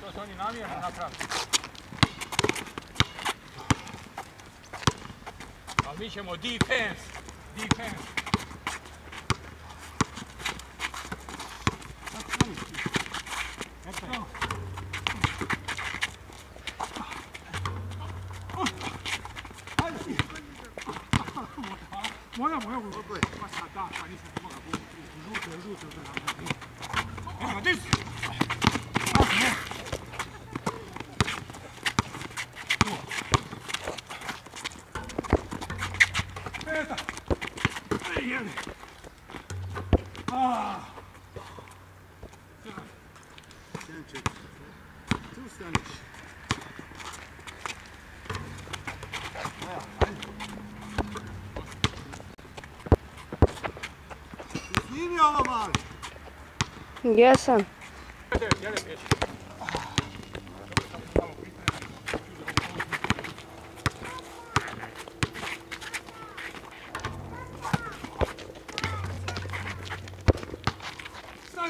To su oni namjerno napravili. Ali mi ćemo defense. Moja, pa sad da, pa nisam mogla budu, žute, evo, dis! Peta! Jeli! Janček, tu staniš. Snimi ovo mali! Jesam. Sad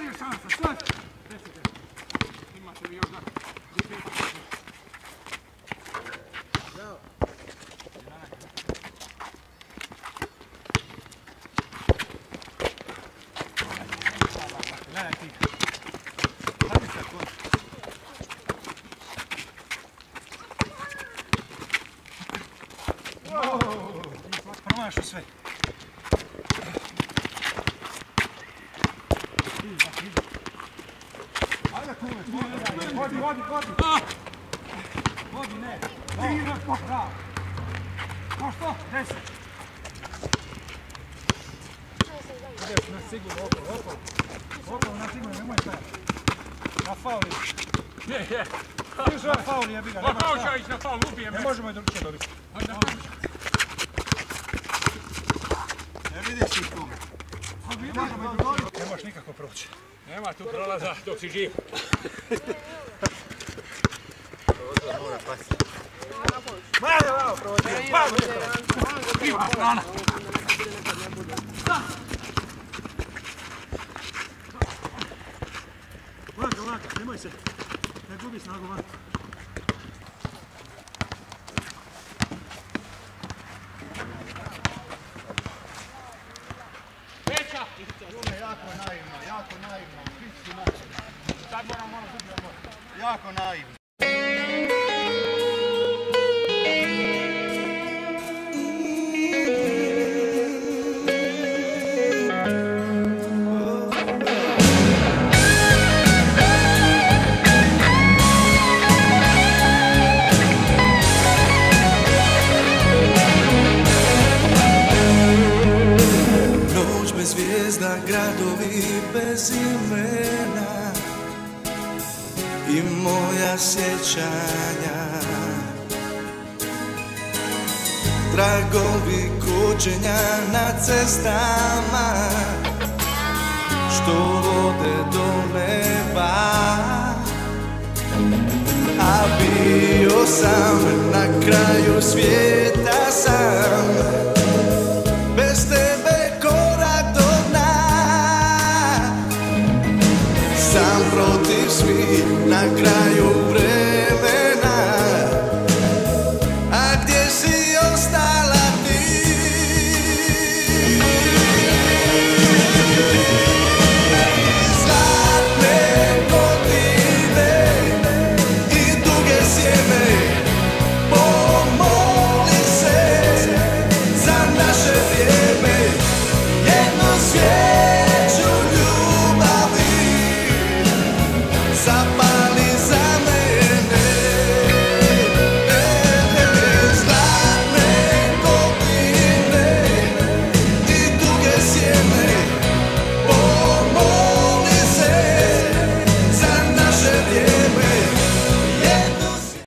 je šansa, sad! Imate li još da... Bravo! Gledaj ti. Hajde sad kon. Promašu sve. Ajde kume, Vodi. Vodi, ne. Tira, bravo. Ko što? 10. Ideš na sigurno, okolo na sigurno, nemoj stajati. Na faul ideš. Je. Ideš na faul, jebi ga, nema šta. Pa ići na faul, ubijem. Ne možemo je drugčije dobiti. ne vidiš ih kume. Ne možeš nikako proći. Nema tu prolaza dok si živ. Prozor mora pasti. Manje lao prođe. Kriva strana. Laka, nemoj se. Ne gubi snagu van. Veća! Kume, jako naivno. Sad moram malo dublje odmor. Jako naivno. Zvijezda, gradovi bez imena i moja sjećanja, tragovi kočenja na cestama što vode do neba, a bio sam na kraju svijeta sam.